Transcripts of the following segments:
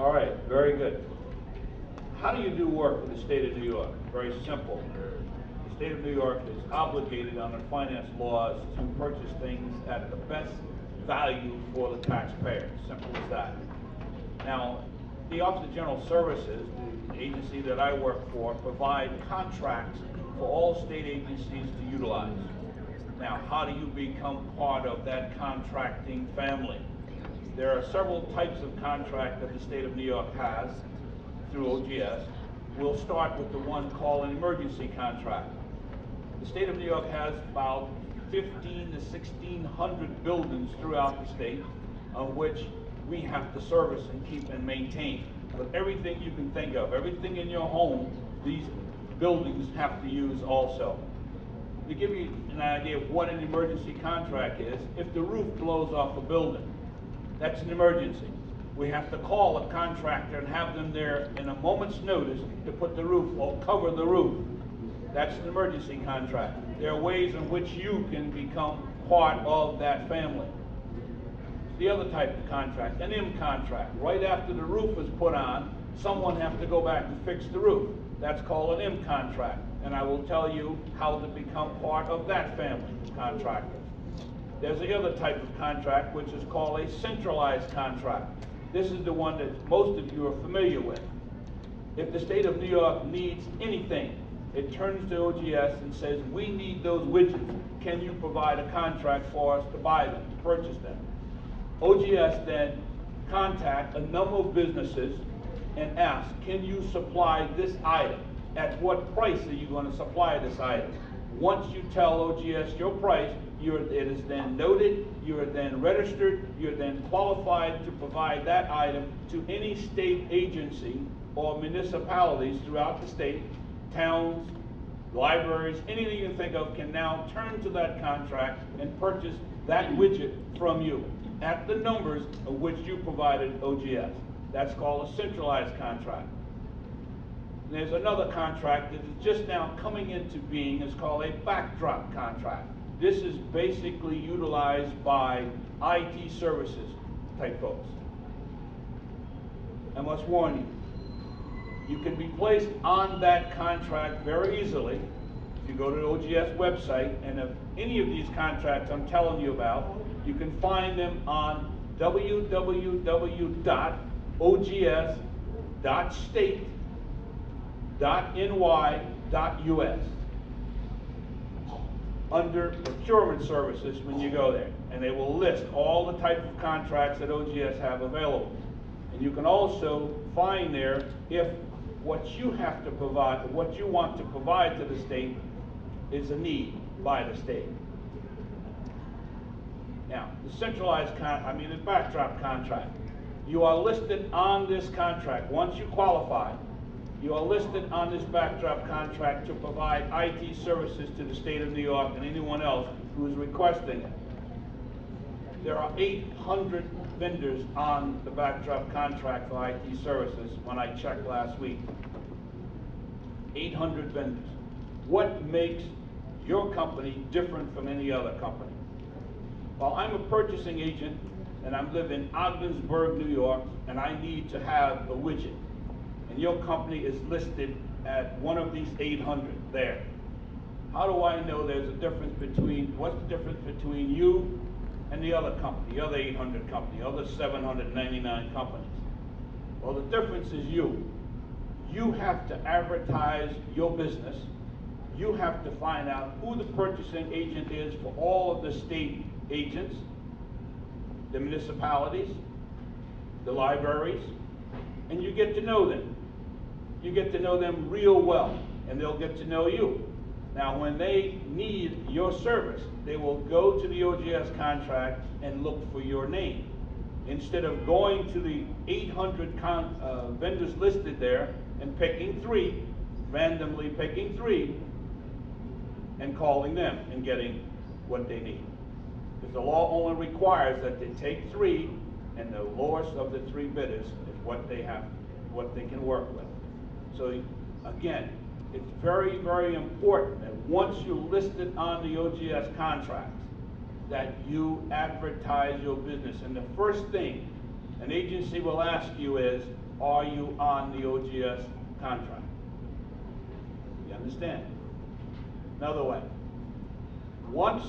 All right, very good. How do you do work in the state of New York? Very simple. The state of New York is obligated under finance laws to purchase things at the best value for the taxpayer. Simple as that. Now, the Office of General Services, the agency that I work for, provide contracts for all state agencies to utilize. Now, how do you become part of that contracting family? There are several types of contract that the state of New York has through OGS. We'll start with the one called an emergency contract. The state of New York has about 15 to 1,600 buildings throughout the state on which we have to service and keep and maintain. But everything you can think of, everything in your home, these buildings have to use also. To give you an idea of what an emergency contract is, if the roof blows off a building, that's an emergency. We have to call a contractor and have them there in a moment's notice to put the roof or cover the roof. That's an emergency contract. There are ways in which you can become part of that family. The other type of contract, an M contract. Right after the roof is put on, someone has to go back and fix the roof. That's called an M contract. And I will tell you how to become part of that family contractor. There's the other type of contract, which is called a centralized contract. This is the one that most of you are familiar with. If the state of New York needs anything, it turns to OGS and says, we need those widgets. Can you provide a contract for us to buy them, to purchase them? OGS then contact a number of businesses and ask, can you supply this item? At what price are you going to supply this item? Once you tell OGS your price, it is then noted, you are then registered, you're then qualified to provide that item to any state agency or municipalities throughout the state, towns, libraries, anything you can think of can now turn to that contract and purchase that widget from you at the numbers of which you provided OGS. That's called a centralized contract. And there's another contract that is just now coming into being. It's called a backdrop contract. This is basically utilized by IT services type folks. I must warn you, you can be placed on that contract very easily if you go to the OGS website, and if any of these contracts I'm telling you about, you can find them on www.ogs.state.ny.us under procurement services when you go there, and they will list all the types of contracts that OGS have available. And you can also find there if what you have to provide, what you want to provide to the state is a need by the state. Now, the centralized the backdrop contract. You are listed on this contract. Once you qualify, you are listed on this backdrop contract to provide IT services to the state of New York and anyone else who is requesting it. There are 800 vendors on the backdrop contract for IT services when I checked last week. 800 vendors. What makes your company different from any other company? Well, I'm a purchasing agent and I live in Ogdensburg, New York, and I need to have a widget. And your company is listed at one of these 800 there. How do I know there's a difference between, what's the difference between you and the other company, the other 800 company, the other 799 companies? Well, the difference is you. You have to advertise your business. You have to find out who the purchasing agent is for all of the state agents, the municipalities, the libraries, and you get to know them. You get to know them real well, and they'll get to know you. Now, when they need your service, they will go to the OGS contract and look for your name. Instead of going to the 800 vendors listed there and picking three, randomly picking three, and calling them and getting what they need. Because the law only requires that they take three, and the lowest of the three bidders is what they have, what they can work with. So again, it's very, very important that once you're listed on the OGS contracts, that you advertise your business. And the first thing an agency will ask you is, are you on the OGS contract? You understand? Another way, once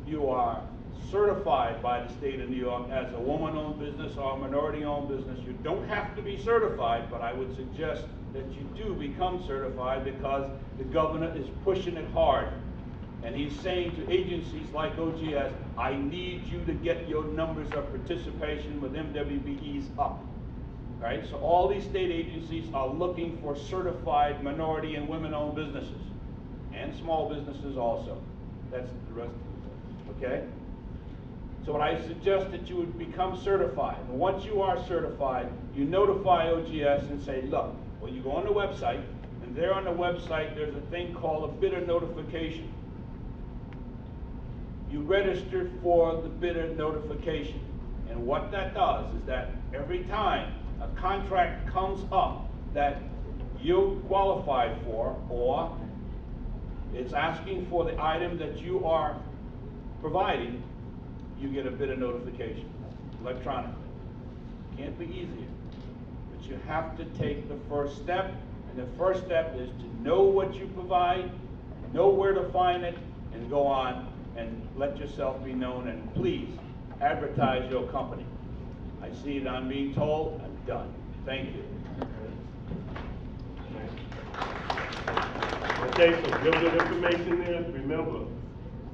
you are certified by the state of New York as a woman-owned business or a minority-owned business, you don't have to be certified, but I would suggest that you do become certified because the governor is pushing it hard. And he's saying to agencies like OGS, I need you to get your numbers of participation with MWBEs up. Right? So all these state agencies are looking for certified minority and women-owned businesses, and small businesses also. That's the rest of it, okay? So what I suggest that you would become certified. And once you are certified, you notify OGS and say, look, well, you go on the website, and there on the website there's a thing called a bidder notification. You register for the bidder notification. And what that does is that every time a contract comes up that you qualified for, or it's asking for the item that you are providing, you get a bidder notification electronically. Can't be easier, but you have to take the first step, and the first step is to know what you provide, know where to find it, and go on and let yourself be known, and please advertise your company. I see that I'm being told, I'm done. Thank you. Okay, so give good information there. Remember,